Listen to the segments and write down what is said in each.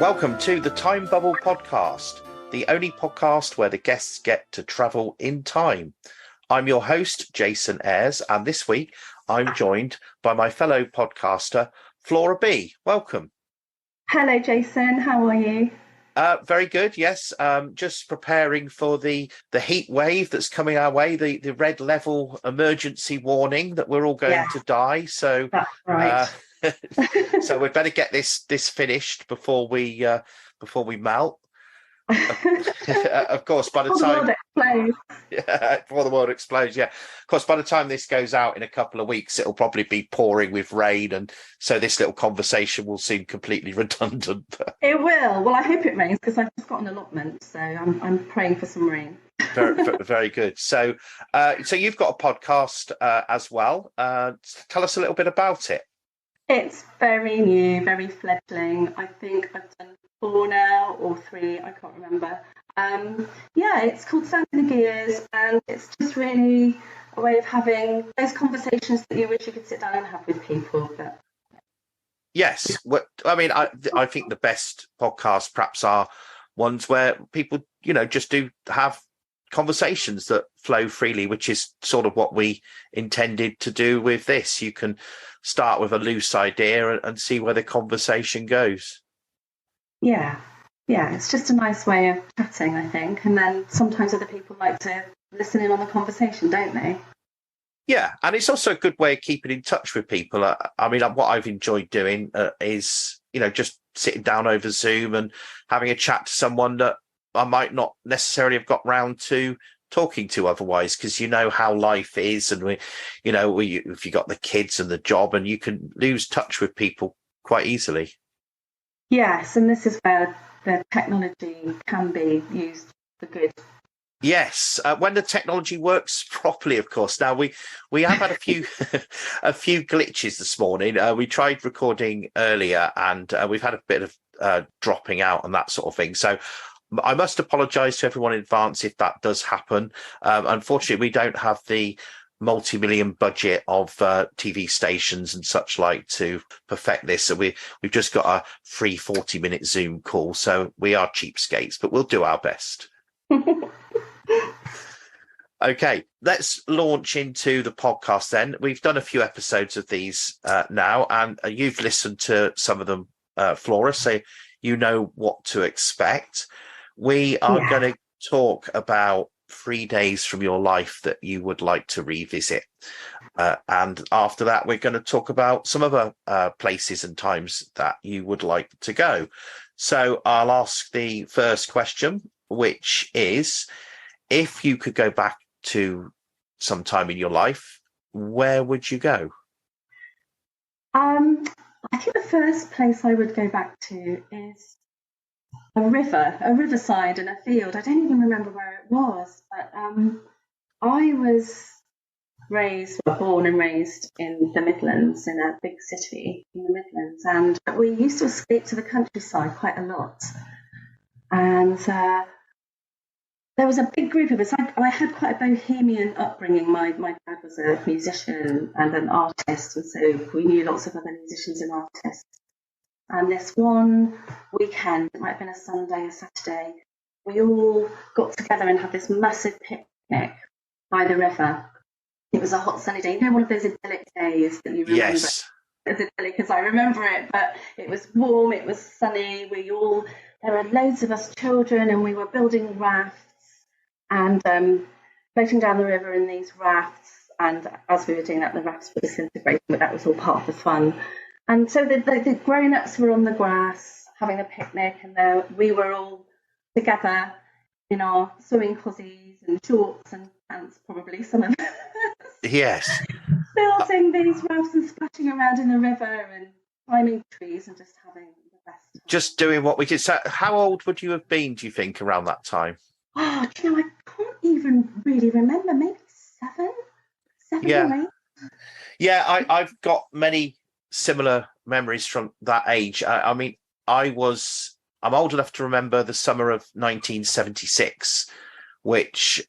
Welcome to the Time Bubble Podcast, the only podcast where the guests get to travel in time. I'm your host, Jason Ayres, and this week I'm joined by my fellow podcaster, Flora Bee. Welcome. Hello, Jason. How are you? Very good, yes. Just preparing for the heat wave that's coming our way, the red level emergency warning that we're all going to die. So that's right. So we'd better get this finished before we melt. Of course, by the time before the world explodes, yeah. Of course, by the time this goes out in a couple of weeks, it'll probably be pouring with rain, and so this little conversation will seem completely redundant. It will. Well, I hope it rains because I've just got an allotment, so I'm praying for some rain. Very good. So you've got a podcast as well. Tell us a little bit about it. It's very new, very fledgling. I think I've done 4 now or 3, I can't remember. It's called Sound in the Gears, and it's just really a way of having those conversations that you wish you could sit down and have with people. But yes, I mean, I think the best podcasts perhaps are ones where people, just do have conversations that flow freely, which is sort of what we intended to do with this. You can start with a loose idea and see where the conversation goes. Yeah, it's just a nice way of chatting, I think. And then sometimes other people like to listen in on the conversation, don't they? Yeah, and it's also a good way of keeping in touch with people. I mean, what I've enjoyed doing is, just sitting down over Zoom and having a chat to someone that I might not necessarily have got round to talking to otherwise, because how life is, and if you got the kids and the job, and you can lose touch with people quite easily. Yes, and this is where the technology can be used for good. Yes, when the technology works properly, of course. Now we have had a few a few glitches this morning. We tried recording earlier, and we've had a bit of dropping out and that sort of thing. So I must apologise to everyone in advance if that does happen. Unfortunately, we don't have the multi-million budget of TV stations and such like to perfect this. So we've just got a free 40-minute Zoom call. So we are cheapskates, but we'll do our best. Okay, let's launch into the podcast then. We've done a few episodes of these now, and you've listened to some of them, Flora, so you know what to expect. We are going to talk about 3 days from your life that you would like to revisit. And after that, we're going to talk about some other places and times that you would like to go. So I'll ask the first question, which is, if you could go back to some time in your life, where would you go? I think the first place I would go back to is a riverside in a field. I don't even remember where it was, but I was born and raised in the Midlands, in a big city in the Midlands, and we used to escape to the countryside quite a lot. And there was a big group of us. I had quite a bohemian upbringing. My dad was a musician and an artist, and so we knew lots of other musicians and artists. And this one weekend, it might have been a Sunday or Saturday, we all got together and had this massive picnic by the river. It was a hot sunny day. One of those idyllic days that you remember. Yes. As idyllic as I remember it, but it was warm, it was sunny. There were loads of us children, and we were building rafts and floating down the river in these rafts. And as we were doing that, the rafts were disintegrating, but that was all part of the fun. And so the grown-ups were on the grass having a picnic, and we were all together in our swimming cozies and shorts and pants, probably some of us. Yes. Building these rafts and splashing around in the river and climbing trees and just having the best time. Just doing what we did. So how old would you have been, do you think, around that time? I can't even really remember. Maybe 7 or 8. Yeah, I've got many similar memories from that age. I mean, I'm old enough to remember the summer of 1976, which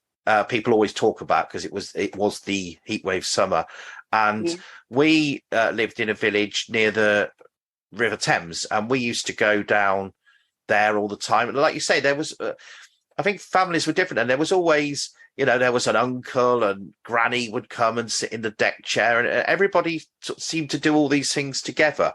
people always talk about because it was the heatwave summer, and we lived in a village near the River Thames, and we used to go down there all the time. And like you say, there was, I think families were different, and there was always, there was an uncle and granny would come and sit in the deck chair, and everybody sort of seemed to do all these things together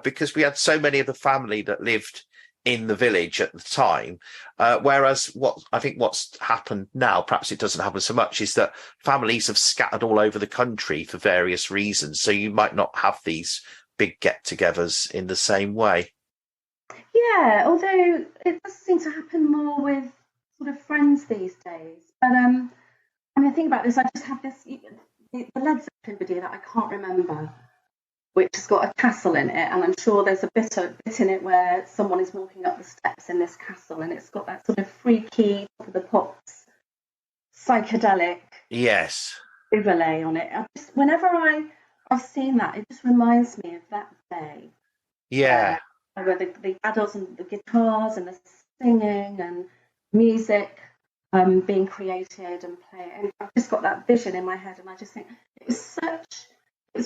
because we had so many of the family that lived in the village at the time. Whereas what's happened now, perhaps it doesn't happen so much, is that families have scattered all over the country for various reasons. So you might not have these big get-togethers in the same way. Yeah, although it does seem to happen more with sort of friends these days. But I think about this. I just have this the Led Zeppelin video that I can't remember, which has got a castle in it, and I'm sure there's a bit in it where someone is walking up the steps in this castle, and it's got that sort of freaky, top of the pops, psychedelic overlay on it. Whenever I've seen that, it just reminds me of that day. Yeah. Where the adults and the guitars and the singing and music being created and playing. And I've just got that vision in my head, and I just think it's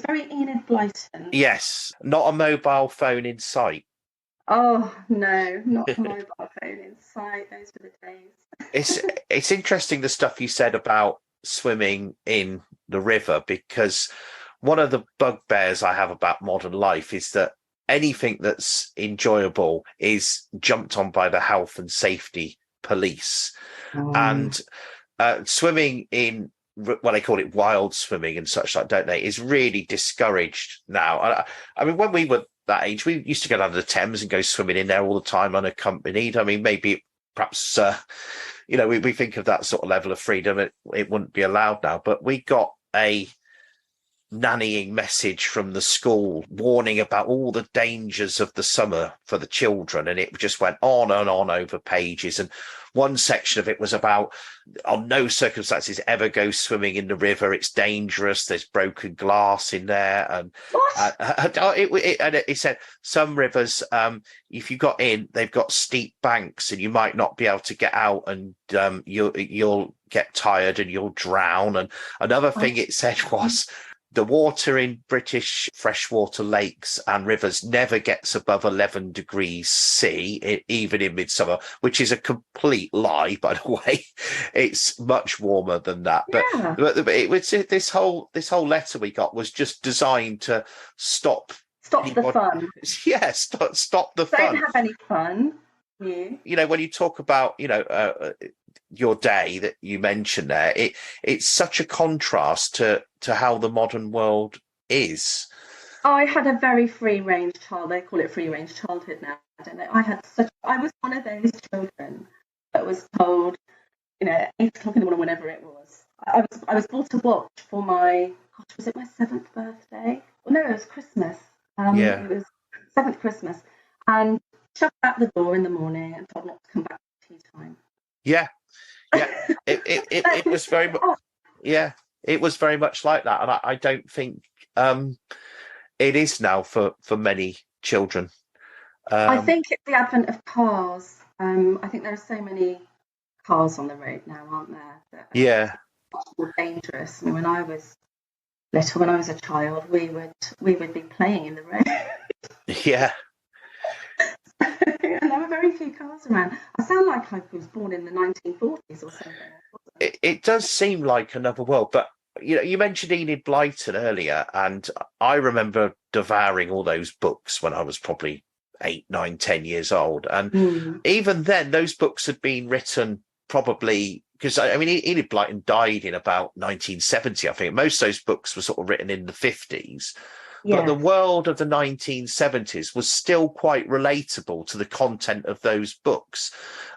very Enid Blyton. Yes, not a mobile phone in sight. Oh no, not a mobile phone in sight. Those were the days. It's interesting the stuff you said about swimming in the river, because one of the bugbears I have about modern life is that anything that's enjoyable is jumped on by the health and safety police. And swimming in, well, they call it wild swimming and such like, don't they, is really discouraged now. I mean, when we were that age, we used to go down to the Thames and go swimming in there all the time unaccompanied. I mean, maybe perhaps, we think of that sort of level of freedom. It wouldn't be allowed now, but we got a nannying message from the school warning about all the dangers of the summer for the children, and it just went on and on over pages. And one section of it was about, on no circumstances ever go swimming in the river, it's dangerous, there's broken glass in there. And it said some rivers, if you got in, they've got steep banks and you might not be able to get out, and you'll get tired and you'll drown. And another thing it said was, the water in British freshwater lakes and rivers never gets above 11 degrees C, even in midsummer, which is a complete lie, by the way. It's much warmer than that. Yeah. But it was this whole letter we got was just designed to stop the fun. Yeah, stop the fun. Don't have any fun. When you talk about, your day that you mentioned there, it's such a contrast to how the modern world is. I had a very free range child. They call it free range childhood now. I don't know. I was one of those children that was told, 8 o'clock in the morning, whenever it was. I was bought a watch for was it my 7th birthday? Well, no, it was Christmas. It was 7th Christmas, and shoved out the door in the morning and told not to come back at tea time. Yeah. It was very much. Yeah, it was very much like that, and I don't think it is now for many children. I think it's the advent of cars. I think there are so many cars on the road now, aren't there? That much more dangerous. I mean, when I was little, when I was a child, we would be playing in the road. Yeah. And there were very few cars around. I sound like I was born in the 1940s or something. It does seem like another world, but you mentioned Enid Blyton earlier, and I remember devouring all those books when I was probably 8, 9, 10 years old. And even then, those books had been written probably, because Enid Blyton died in about 1970, I think. Most of those books were sort of written in the 50s. But the world of the 1970s was still quite relatable to the content of those books.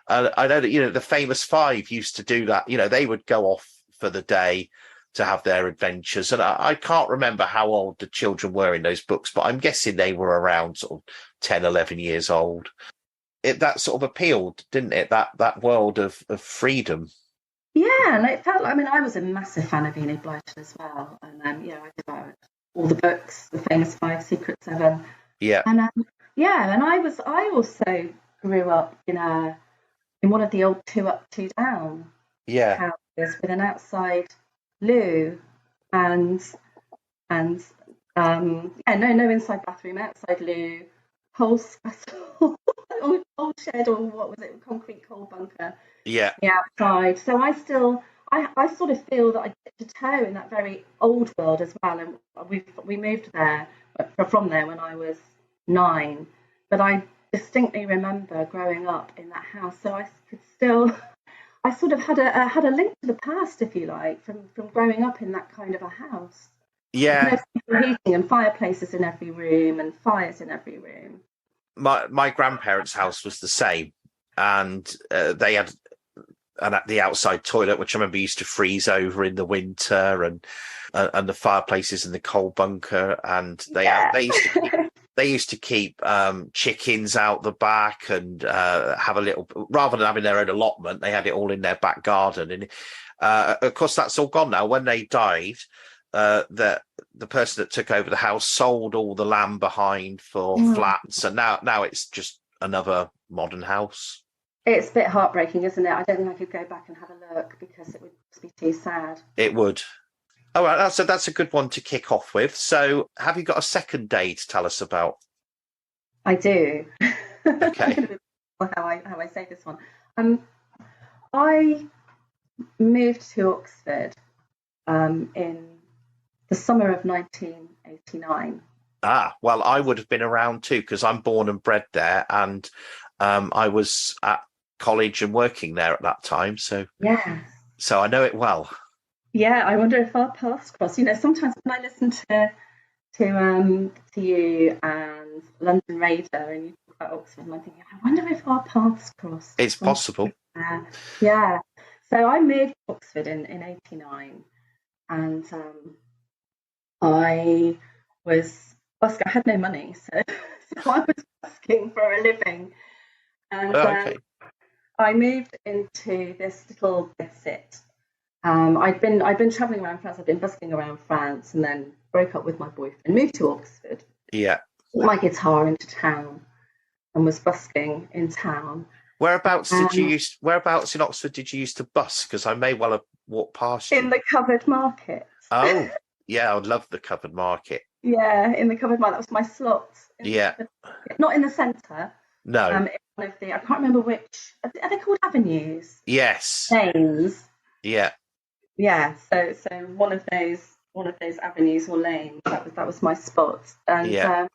I know that, the famous five used to do that. They would go off for the day to have their adventures. And I can't remember how old the children were in those books, but I'm guessing they were around sort of 10, 11 years old. That sort of appealed, didn't it? That world of freedom. Yeah, and it felt like, I was a massive fan of Enid Blyton as well. And I devoured all the books, the famous 5, Secret 7. Yeah. And and I also grew up in one of the old 2 up, 2 down houses with an outside loo and no inside bathroom, outside loo, old shed, or what was it, concrete coal bunker, Yeah. the outside. So I sort of feel that I dipped a toe in that very old world as well. And we moved there from there when I was 9, but I distinctly remember growing up in that house. So I could still, I sort of had a link to the past, if you like, from growing up in that kind of a house. Yeah. No central heating and fireplaces in every room and fires in every room. My grandparents' house was the same, and they had the outside toilet, which I remember used to freeze over in the winter, and the fireplaces in the coal bunker, and they used to keep chickens out the back, and have a little, rather than having their own allotment, they had it all in their back garden. And of course, that's all gone now. When they died, the person that took over the house sold all the land behind for flats, and now it's just another modern house. It's a bit heartbreaking, isn't it? I don't think I could go back and have a look, because it would just be too sad. It would. All right, that's a good one to kick off with. So, have you got a second day to tell us about? I do. Okay. how I say this one. I moved to Oxford in the summer of 1989. Well, I would have been around too, because I'm born and bred there, and I was at college and working there at that time. So I know it well. Yeah, I wonder if our paths cross. Sometimes when I listen to you and London Radar, and you talk about Oxford, and I'm thinking, I wonder if our paths cross. It's possible. Yeah. So I moved to Oxford in 89, and I was busking. I had no money, so I was busking for a living. And I moved into this little bedsit. I'd been travelling around France. I'd been busking around France, and then broke up with my boyfriend, moved to Oxford. Yeah. Took my guitar into town and was busking in town. Whereabouts in Oxford did you used to busk? Because I may well have walked past you. In the covered market. Oh, yeah, I would love the covered market. Yeah, in the covered market. That was my slot. Not in the centre. No. One of the, I can't remember which. Are they called avenues? Yes. Lanes. Yeah. Yeah. So one of those avenues or lanes. That was my spot. And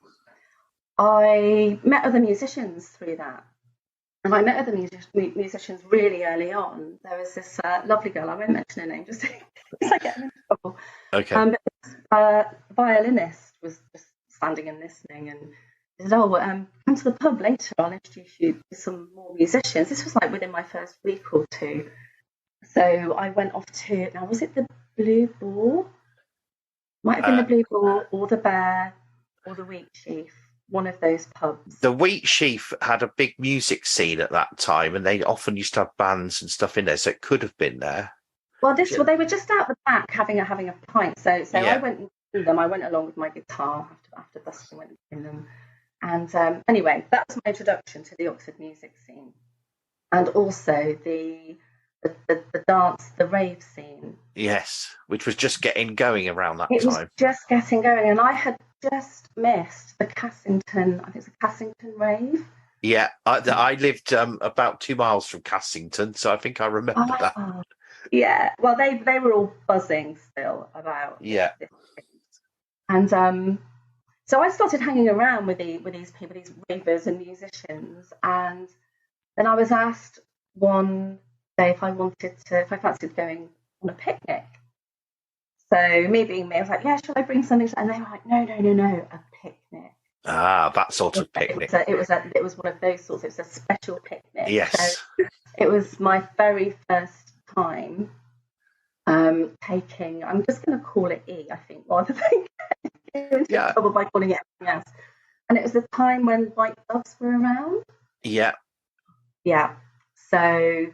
I met other musicians through that. And I met other musicians really early on. There was this lovely girl, I won't mention her name, just in case I get in trouble. Okay. But this violinist was just standing and listening, and he said, come to the pub later, I'll introduce you to some more musicians. This was like within my first week or two. So I went off to, now was it the Blue Boar? Might have been the Blue Boar or the Bear or the Wheat Sheaf. One of those pubs. The Wheat Sheaf had a big music scene at that time, and they often used to have bands and stuff in there, so it could have been there. Well, they were just out the back having a pint. So I went to them. I went along with my guitar after busking, went in them. And anyway, that was my introduction to the Oxford music scene, and also the dance, the rave scene. Yes, which was just getting going around that time. It was just getting going, and I had just missed the Cassington. I think it's the Cassington rave. Yeah, I lived about 2 miles from Cassington, so I think I remember that. Yeah, well, they were all buzzing still about this thing. And so I started hanging around with these people, these ravers and musicians, and then I was asked one day if I fancied going on a picnic. So me being me, I was like, yeah, shall I bring something? And they were like, no, a picnic. That sort of picnic. It was one of those sorts. It was a special picnic. Yes. So it was my very first time taking, I'm just going to call it E, I think, rather than getting into trouble by calling it anything else. And it was the time when white doves were around. Yeah. Yeah. So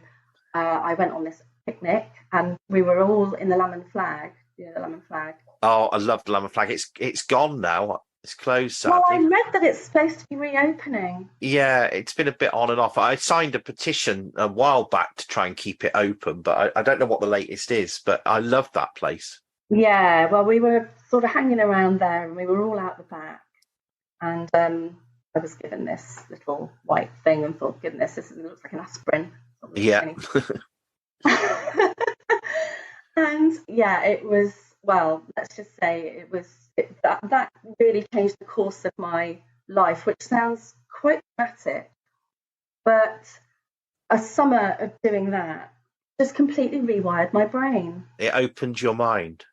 I went on this picnic, and we were all in the Lamb and Flag. The Lamb and Flag. Oh, I love the Lamb and Flag. It's gone now. It's closed, sadly. Well, I read that it's supposed to be reopening. Yeah, it's been a bit on and off. I signed a petition a while back to try and keep it open, but I don't know what the latest is. But I love that place. Yeah, well, we were sort of hanging around there, and we were all out the back. And I was given this little white thing and thought, goodness, this looks like an aspirin. Yeah. And yeah, it was, well, let's just say that really changed the course of my life, which sounds quite dramatic, but a summer of doing that just completely rewired my brain. It opened your mind.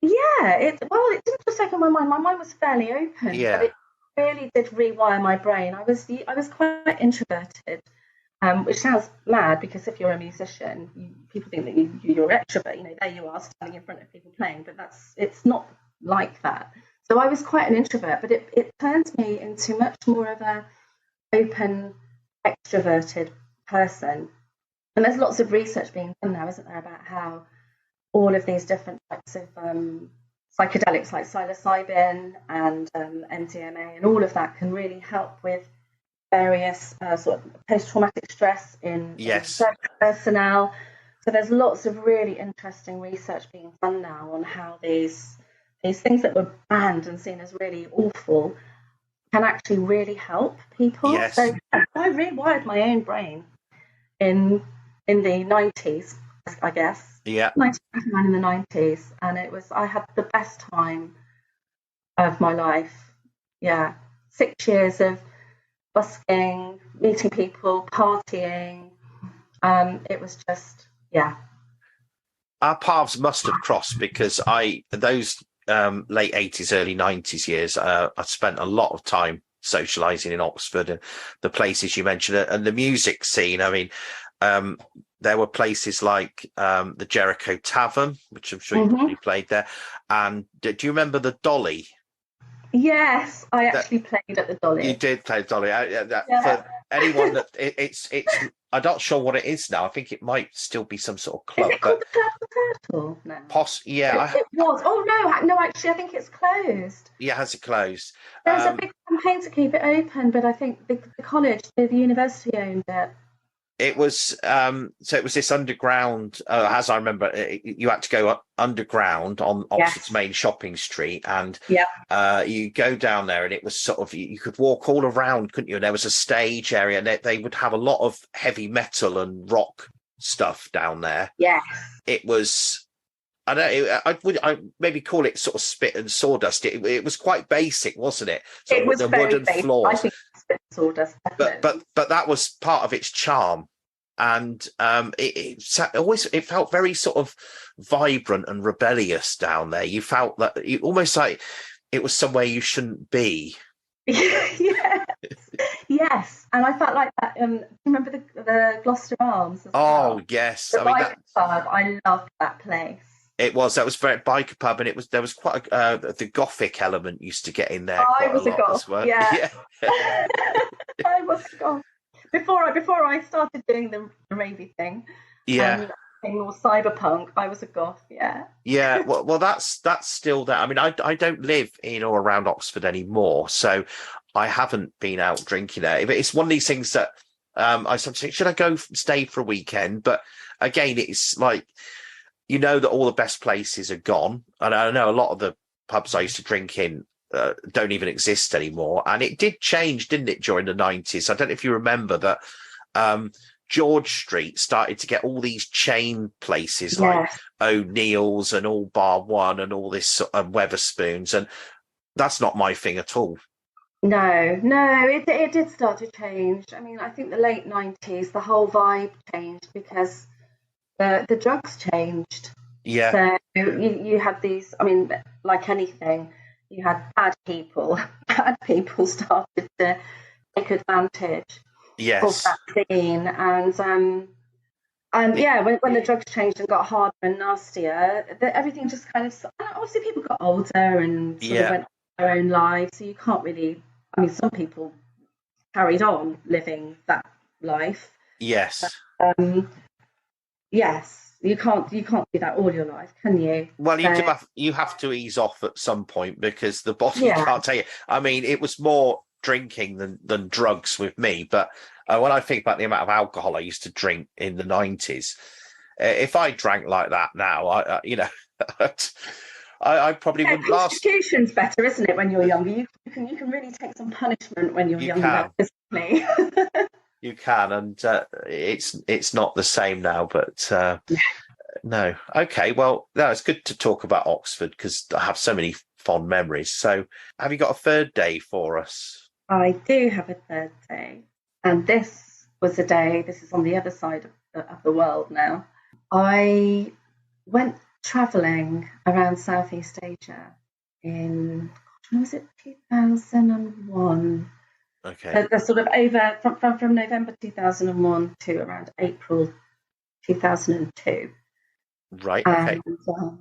Yeah, it didn't just open my mind. My mind was fairly open, Yeah. but it really did rewire my brain. I was quite introverted, which sounds mad because if you're a musician, people think that you're an extrovert. You know, there you are standing in front of people playing, but it's not like that. So I was quite an introvert, but it turned me into much more of a open, extroverted person. And there's lots of research being done now, isn't there, about how all of these different types of psychedelics like psilocybin and MDMA and all of that can really help with various sort of post-traumatic stress in personnel. So there's lots of really interesting research being done now on how these things that were banned and seen as really awful can actually really help people. Yes. So I rewired my own brain in the 90s, I guess. Yeah. 1999 in the 90s, and I had the best time of my life. Yeah, 6 years of busking, meeting people, partying. It was just, yeah. Our paths must have crossed because those late 80s, early 90s years, I spent a lot of time socialising in Oxford and the places you mentioned, and the music scene. I mean, there were places like the Jericho Tavern, which I'm sure you probably played there. And do you remember the Dolly? Yes, I actually played at the Dolly. You did play Dolly. For anyone that it's, I'm not sure what it is now. I think it might still be some sort of club. Is it called the Purple Turtle now? Yeah. It was. Oh no, actually, I think it's closed. Yeah, has it closed? There's a big campaign to keep it open, but I think the college, the university owned it. It was so it was this underground, as I remember, you had to go underground on Oxford's main shopping street, and you go down there, and it was sort of, you could walk all around, couldn't you? And there was a stage area, and they would have a lot of heavy metal and rock stuff down there. Yes, it was. I don't. I maybe call it sort of spit and sawdust. It was quite basic, wasn't it? It was the very wooden basic. floors. I think spit and sawdust. But that was part of its charm. And it felt very sort of vibrant and rebellious down there. You felt that almost like it was somewhere you shouldn't be. Yes, and I felt like that. Do you remember the Gloucester Arms? Oh yes, the biker pub. I loved that place. That was very biker pub, and there was quite the gothic element used to get in there. I was a goth. Well. Yeah. I was a goth. Before I started doing the ravey thing, more cyberpunk, I was a goth. Yeah. Well, that's still there. I mean, I don't live in or around Oxford anymore, so I haven't been out drinking there. It's one of these things that I sometimes think, should I go stay for a weekend? But again, it's like, you know that all the best places are gone, and I know a lot of the pubs I used to drink in don't even exist anymore. And it did change, didn't it, during the 90s? I don't know if you remember that George Street started to get all these chain places like O'Neill's and All Bar One and all this Weatherspoons, and that's not my thing at all. No, it did start to change. I mean, I think the late 90s, the whole vibe changed because the drugs changed. Yeah. So you had these, I mean, like anything, you had bad people started to take advantage of that scene, and when the drugs changed and got harder and nastier, everything just kind of, obviously people got older and sort of went on their own lives, so you can't really, I mean, some people carried on living that life. Yes. Yes. You can't do that all your life, can you? Well, you have to ease off at some point because the body can't take it. I mean, it was more drinking than drugs with me. But when I think about the amount of alcohol I used to drink in the 90s, if I drank like that now, I probably wouldn't last. Constitution's better, isn't it, when you're younger? You can really take some punishment when you're You younger, can. physically. You can, and it's not the same now. But no, okay. Well, no, it's good to talk about Oxford because I have so many fond memories. So, have you got a third day for us? I do have a third day, and this was a day. This is on the other side of the world now. I went travelling around Southeast Asia in, when was it, 2001? Okay, The sort of over from November 2001 to around April 2002. right. Okay, And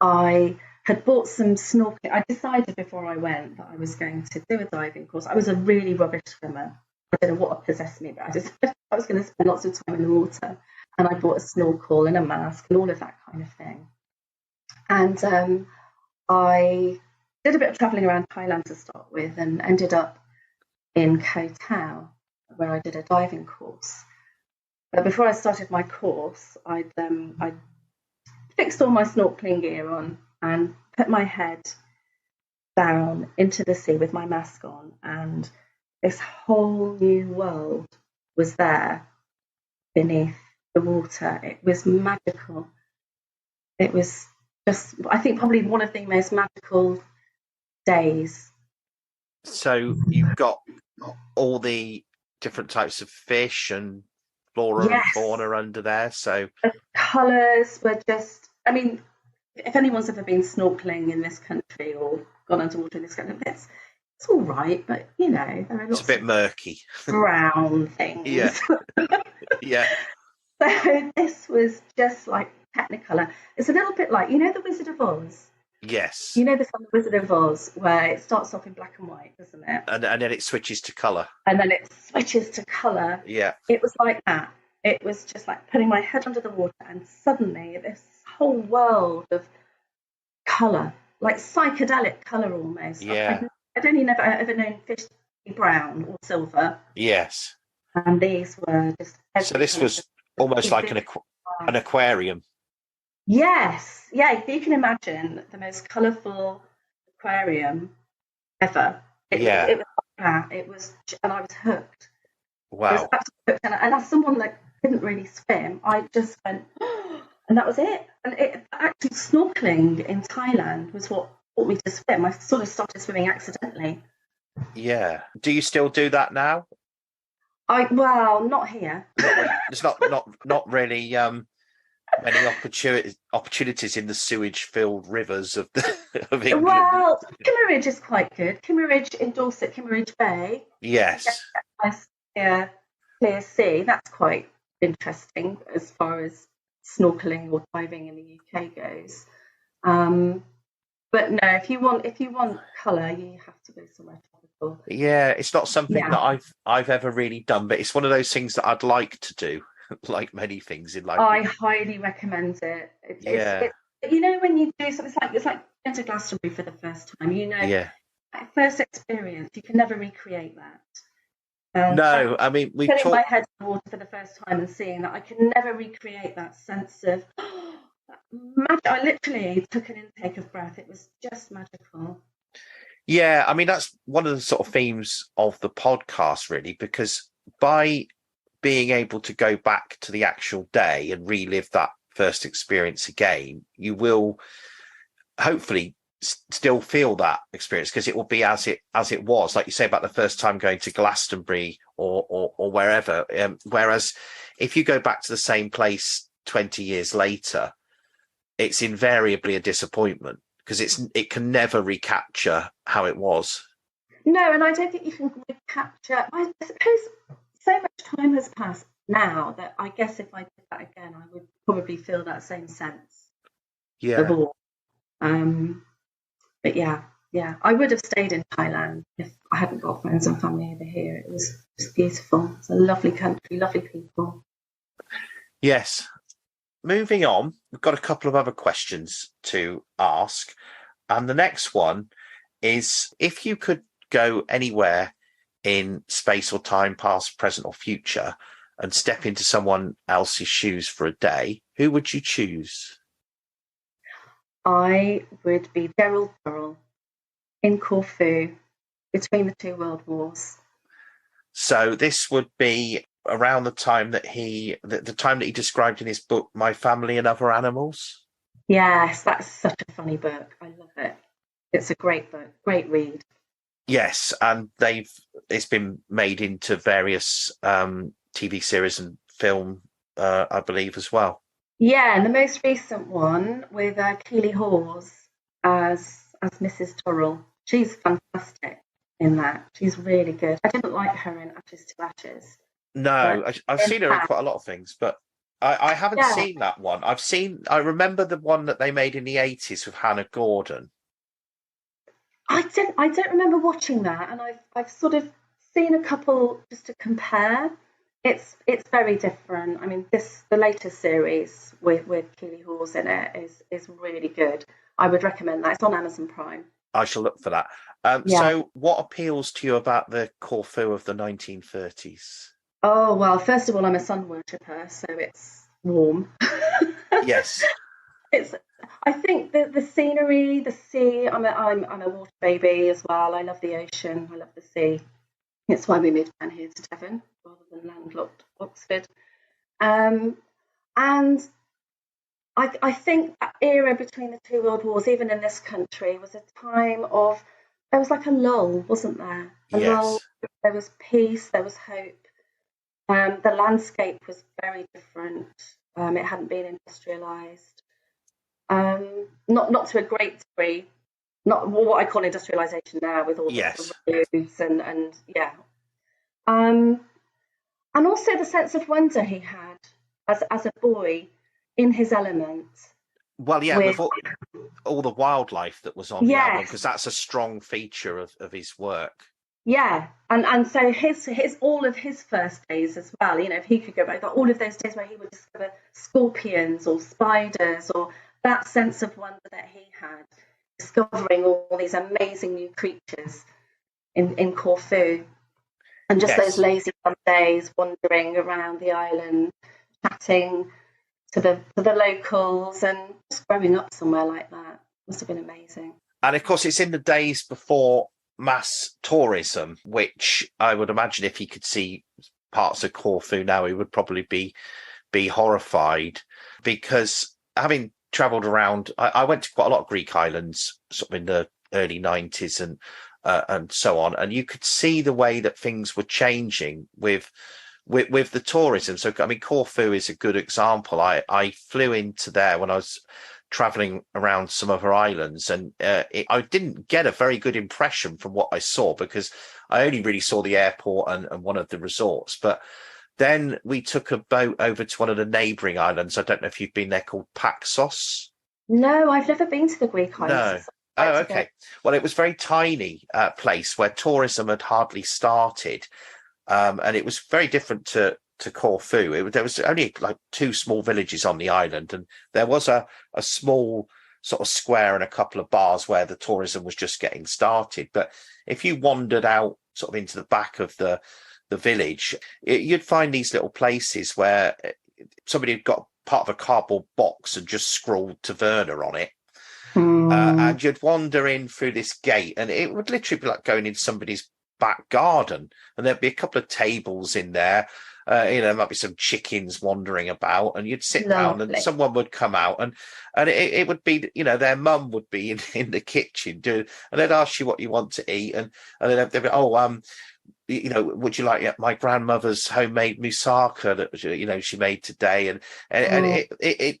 I had bought some snorkeling. I decided before I went that I was going to do a diving course. I was a really rubbish swimmer. I don't know what possessed me, but I decided I was going to spend lots of time in the water. And I bought a snorkel and a mask and all of that kind of thing. And I did a bit of travelling around Thailand to start with, and ended up in Koh Tao, where I did a diving course. But before I started my course, I'd fixed all my snorkeling gear on and put my head down into the sea with my mask on, and this whole new world was there beneath the water. It was magical. It was just, I think, probably one of the most magical days. so you've got all the different types of fish and flora and Yes, fauna under there. So the colours were just, I mean, if anyone's ever been snorkeling in this country or gone underwater in this country, it's all right, but you know, there are it's a lots bit of murky. brown things. Yeah, yeah, So this was just like Technicolor. It's a little bit like, you know, The Wizard of Oz. yes. You know the song The Wizard of Oz, where it starts off in black and white, doesn't it? And then it switches to colour. And then it switches to colour. Yeah, It was like that. It was just like putting my head under the water, and suddenly this whole world of colour, like psychedelic colour almost. yeah, I'd only never ever known fish to be brown or silver, yes. and these were just So every this colour. was almost like an aquarium. Yes, yeah, you can imagine the most colourful aquarium ever. Yeah, It was like that. It was, and I was hooked. I was wow. absolutely hooked. And as someone that didn't really swim, I just went, and that was it. And actually, snorkeling in Thailand was what taught me to swim. I sort of started swimming accidentally. Yeah. Do you still do that now? Well, not here. There's not really many opportunities in the sewage-filled rivers of of England. Well, Kimmeridge is quite good. Kimmeridge in Dorset, Kimmeridge Bay. Yes. Nice clear sea. That's quite interesting as far as snorkeling or diving in the UK goes. But no, if you want colour, you have to go somewhere tropical. Yeah, it's not something Yeah. that I've ever really done, but it's one of those things that I'd like to do, like many things in life. I highly recommend it. Yeah. You know, when you do something, it's like going to Glastonbury for the first time. You know, Yeah. that first experience, you can never recreate that. No, I mean we've Putting my talked. head in the water for the first time and seeing that, I can never recreate that sense of magic. I literally took an intake of breath. It was just magical. Yeah, I mean that's one of the sort of themes of the podcast, really, because by being able to go back to the actual day and relive that first experience again, you will hopefully still feel that experience because it will be as it was, like you say about the first time going to Glastonbury or wherever. Whereas if you go back to the same place 20 years later, it's invariably a disappointment because it can never recapture how it was. No, and I don't think you can recapture. I suppose so much time has passed now that I guess if I did that again, I would probably feel that same sense of Yeah. awe. But yeah, I would have stayed in Thailand if I hadn't got friends and family over here. It was just beautiful. It's a lovely country, lovely people. Yes. Moving on, we've got a couple of other questions to ask. And the next one is if you could go anywhere in space or time, past, present, or future, and step into someone else's shoes for a day, who would you choose? I would be Gerald Durrell in Corfu between the two world wars. So this would be around the time that the time that he described in his book, My Family and Other Animals. Yes, that's such a funny book. I love it. It's a great book, great read. Yes, and it's been made into various TV series and film, I believe, as well. Yeah, and the most recent one with Keely Hawes as Mrs. Turrell. She's fantastic in that. She's really good. I didn't like her in Ashes to Ashes. No, I've in seen her in fact, quite a lot of things, but I haven't yeah, seen that one. I remember the one that they made in the 80s with Hannah Gordon. I don't remember watching that, and I've sort of seen a couple just to compare. It's very different. I mean, the latest series with Keely Hawes in it is really good. I would recommend that. It's on Amazon Prime. I shall look for that. Yeah. So what appeals to you about the Corfu of the 1930s? Oh well, first of all, I'm a sun worshipper, so it's warm. Yes. It's. I think the scenery, the sea. I'm a water baby as well. I love the ocean. I love the sea. It's why we moved down here to Devon rather than landlocked Oxford. And I think that era between the two world wars, even in this country, was a time of there was like a lull, wasn't there? A lull. Yes. There was peace. There was hope. The landscape was very different. It hadn't been industrialised. Not to a great degree. Not what I call industrialisation now, with all Yes. the roads and yeah. And also the sense of wonder he had as a boy in his element. Well, yeah, With with all the wildlife that was on the album, yes, because that's a strong feature of his work. yeah, and so his all of his first days as well. You know, if he could go back, all of those days where he would discover scorpions or spiders, or that sense of wonder that he had, discovering all these amazing new creatures in Corfu, and just those Yes. lazy days wandering around the island, chatting to the locals, and just growing up somewhere like that must have been amazing. And of course, it's in the days before mass tourism, which I would imagine if he could see parts of Corfu now, he would probably be horrified, because having travelled around, I went to quite a lot of Greek islands, sort of in the early 90s and so on, and you could see the way that things were changing with the tourism. So I mean, Corfu is a good example. I flew into there when I was traveling around some other islands, and I didn't get a very good impression from what I saw, because I only really saw the airport and one of the resorts. But then we took a boat over to one of the neighbouring islands. I don't know if you've been there, called Paxos. No, I've never been to the Greek islands. No. I'd Oh, like to go. okay. Well, it was a very tiny place where tourism had hardly started. And it was very different to Corfu. There was only like two small villages on the island, and there was a small sort of square and a couple of bars where the tourism was just getting started. But if you wandered out sort of into the back of the village, you'd find these little places where somebody had got part of a cardboard box and just scrawled Taverna on it. Hmm. And you'd wander in through this gate, and it would literally be like going in somebody's back garden, and there'd be a couple of tables in there. There might be some chickens wandering about, and you'd sit down, and Lovely. someone would come out, and it would be, their mum would be in the kitchen doing, and they'd ask you what you want to eat, and then they'd be, would you like my grandmother's homemade moussaka that she made today, and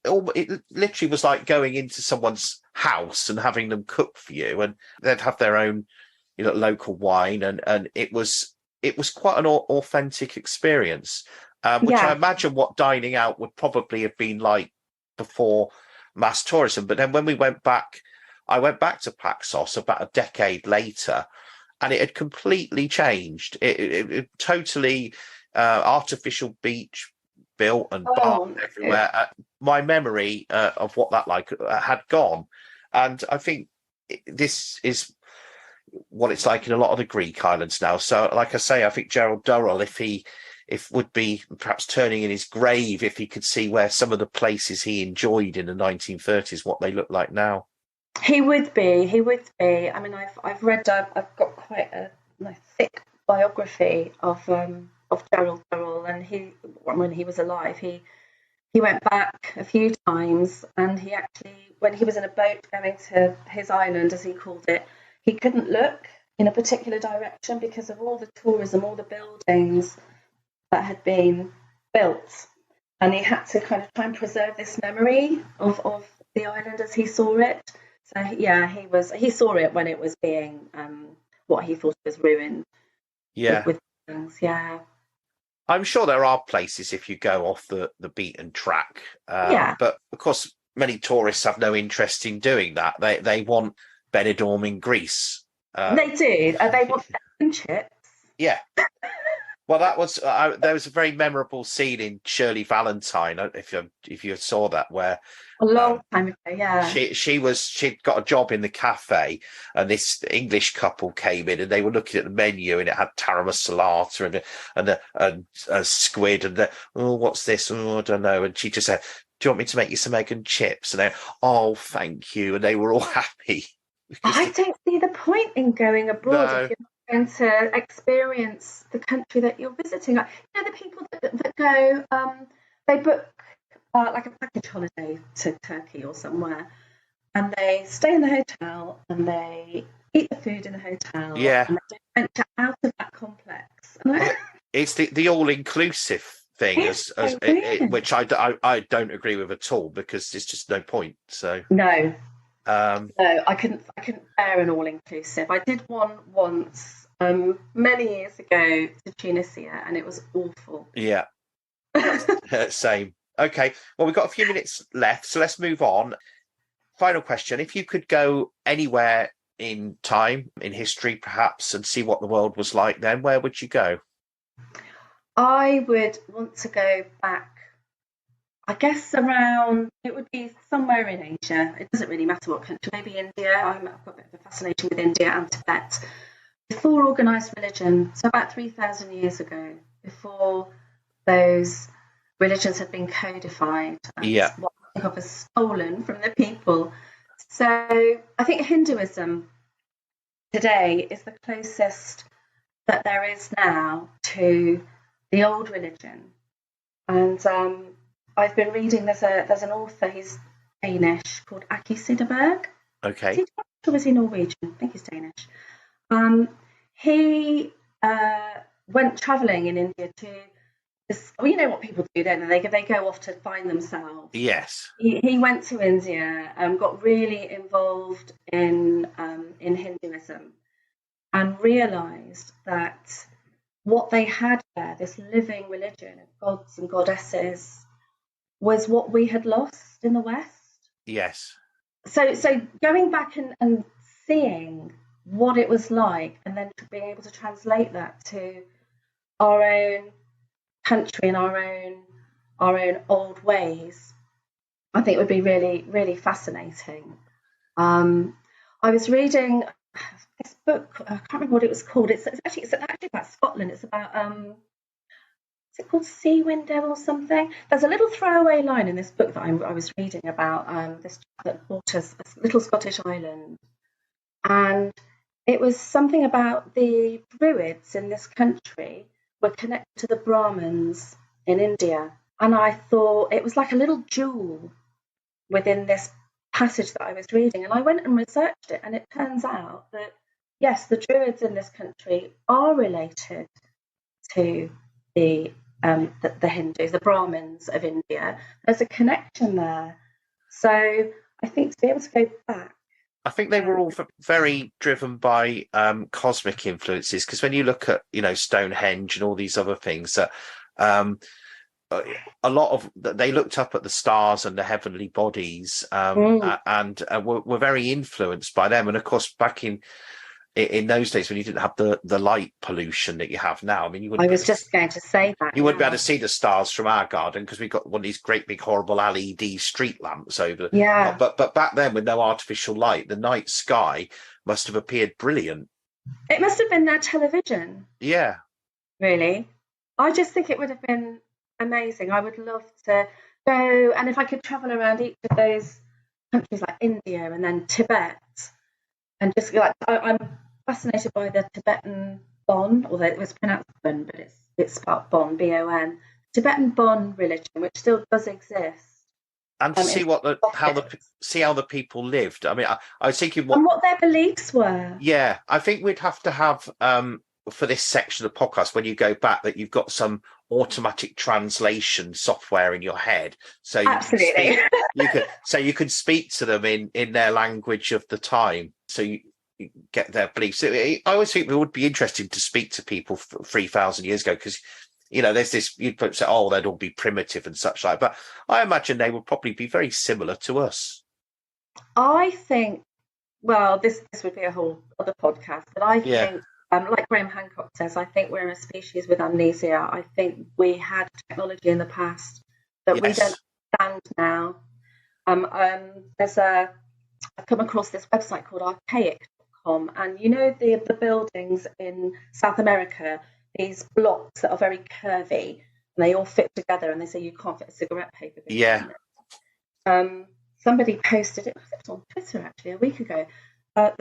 Oh, it literally was like going into someone's house and having them cook for you, and they'd have their own local wine, and it was quite an authentic experience, which I yeah. imagine what dining out would probably have been like before mass tourism. But then when I went back to Paxos about a decade later, and it had completely changed. It totally artificial beach built and bars Oh, no. everywhere. My memory of what that like had gone, and I think this is what it's like in a lot of the Greek islands now. So, like I say, I think Gerald Durrell, if would be perhaps turning in his grave if he could see where some of the places he enjoyed in the 1930s, what they look like now. He would be. He would be. I mean, I've read. I've got quite a thick biography of Gerald Durrell, and when he was alive, he went back a few times, and he actually, when he was in a boat going to his island, as he called it, he couldn't look in a particular direction because of all the tourism, all the buildings that had been built, and he had to kind of try and preserve this memory of the island as he saw it. So yeah, he saw it when it was being what he thought was ruined. Yeah. With things, yeah. I'm sure there are places if you go off the beaten track. Yeah. But of course, many tourists have no interest in doing that. They want Benidorm in Greece. They do. They want chips. Yeah. Well, that was there was a very memorable scene in Shirley Valentine, if you saw that, where A long time ago, yeah. She'd got a job in the cafe, and this English couple came in, and they were looking at the menu, and it had tarama salata and a squid, and what's this? Oh, I don't know. And she just said, "Do you want me to make you some egg and chips?" And they, "Oh, thank you," and they were all happy. I don't see the point in going abroad if you're not going to experience the country that you're visiting. You know, the people that go, they book like a package holiday to Turkey or somewhere, and they stay in the hotel and they eat the food in the hotel, Yeah. and they don't venture out of that complex. It's the all-inclusive thing, which I don't agree with at all, because there's just no point. So no, I couldn't bear an all-inclusive. I did one once many years ago to Tunisia, and it was awful. Yeah, same. Okay, well, we've got a few minutes left, so let's move on. Final question: if you could go anywhere in time, in history perhaps, and see what the world was like then, where would you go? I would want to go back, I guess it would be somewhere in Asia. It doesn't really matter what country, maybe India. I've got a bit of a fascination with India and Tibet. Before organised religion, so about 3,000 years ago, before those religions had been codified and what I think of as stolen from the people. So I think Hinduism today is the closest that there is now to the old religion. And I've been reading, there's an author, he's Danish, called Aki Sideberg. Okay. Is he Danish or is he Norwegian? I think he's Danish. He went travelling in India to this, you know what people do then, they go off to find themselves. Yes. He went to India and got really involved in Hinduism, and realised that what they had there, this living religion of gods and goddesses, was what we had lost in the West. Yes. So going back and seeing what it was like, and then being able to translate that to our own country and our own old ways, I think would be really, really fascinating. I was reading this book, I can't remember what it was called. It's actually about Scotland. It's about is it called Sea Window or something? There's a little throwaway line in this book that I was reading about this chap that bought a little Scottish island, and it was something about the Druids in this country were connected to the Brahmins in India, and I thought it was like a little jewel within this passage that I was reading, and I went and researched it, and it turns out that yes, the Druids in this country are related to the Hindus, the Brahmins of India. There's a connection there. So I think to be able to go back, I think they were all very driven by cosmic influences, because when you look at Stonehenge and all these other things, that a lot of they looked up at the stars and the heavenly bodies, and were very influenced by them. And of course, back in those days, when you didn't have the light pollution that you have now, I mean, I was just going to say that you wouldn't be able to see the stars from our garden, because we've got one of these great big horrible LED street lamps over. Yeah. But back then, with no artificial light, the night sky must have appeared brilliant. It must have been their television. Yeah. Really, I just think it would have been amazing. I would love to go, and if I could travel around each of those countries like India and then Tibet, and just like I'm fascinated by the Tibetan Bon, although it was pronounced Bon, but it's spelled Bon, Bon. Tibetan Bon religion, which still does exist. And to see how the people lived. I mean, I was thinking what their beliefs were. Yeah, I think we'd have to have for this section of the podcast, when you go back, that you've got some automatic translation software in your head, so you absolutely you can speak to them in their language of the time, so you get their beliefs. I always think it would be interesting to speak to people 3,000 years ago, because there's this, you'd say, oh, they'd all be primitive and such like, but I imagine they would probably be very similar to us. I think, well, this would be a whole other podcast, but I think, like Graham Hancock says, I think we're a species with amnesia. I think we had technology in the past that we don't understand now. I've come across this website called archaic.com, and the buildings in South America, these blocks that are very curvy, and they all fit together, and they say you can't fit a cigarette paper between them. Somebody posted it was on Twitter actually a week ago, a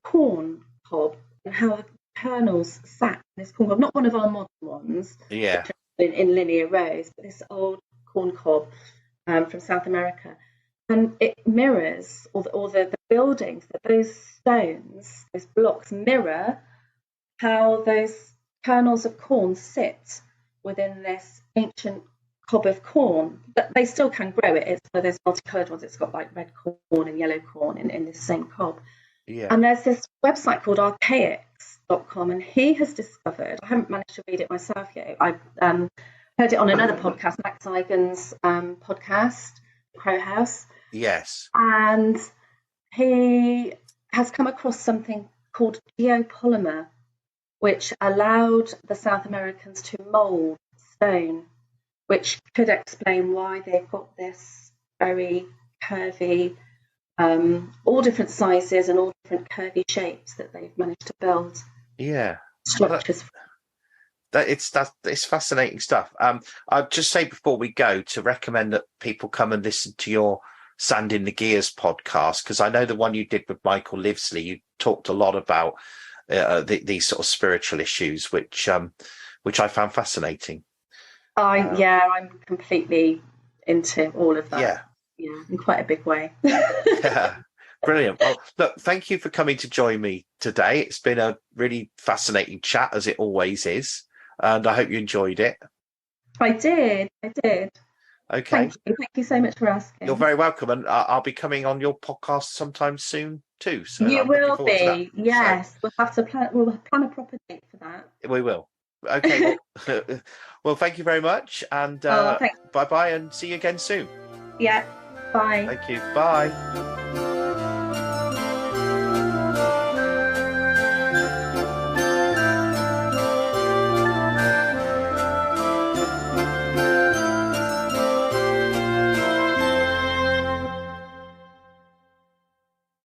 corn cob, and how the kernels sat in this corn cob, not one of our modern ones, in linear rows, but this old corn cob from South America. And it mirrors, or the buildings, that those stones, those blocks mirror how those kernels of corn sit within this ancient cob of corn. But they still can grow it. It's one of those multicoloured ones. It's got like red corn and yellow corn in this same cob. Yeah. And there's this website called archaics.com, and he has discovered, I haven't managed to read it myself yet, I heard it on another podcast, Max Igan's podcast, Crow House. Yes. And he has come across something called geopolymer, which allowed the South Americans to mould stone, which could explain why they've got this very curvy, all different sizes and all different curvy shapes that they've managed to build. Yeah. Structures. It's fascinating stuff. I'd just say before we go to recommend that people come and listen to your Sand in the Gears podcast, because I know the one you did with Michael Livesley, you talked a lot about these sort of spiritual issues, which I found fascinating. I'm completely into all of that. Yeah, in quite a big way. Yeah, brilliant. Well, look, thank you for coming to join me today. It's been a really fascinating chat, as it always is, and I hope you enjoyed it. I did. Okay. Thank you so much for asking. You're very welcome, and I'll be coming on your podcast sometime soon too. So you will be. Yes, so we'll plan a proper date for that. We will. Okay. Well, thank you very much, and bye-bye, and see you again soon. Yeah. Bye. Thank you. Bye.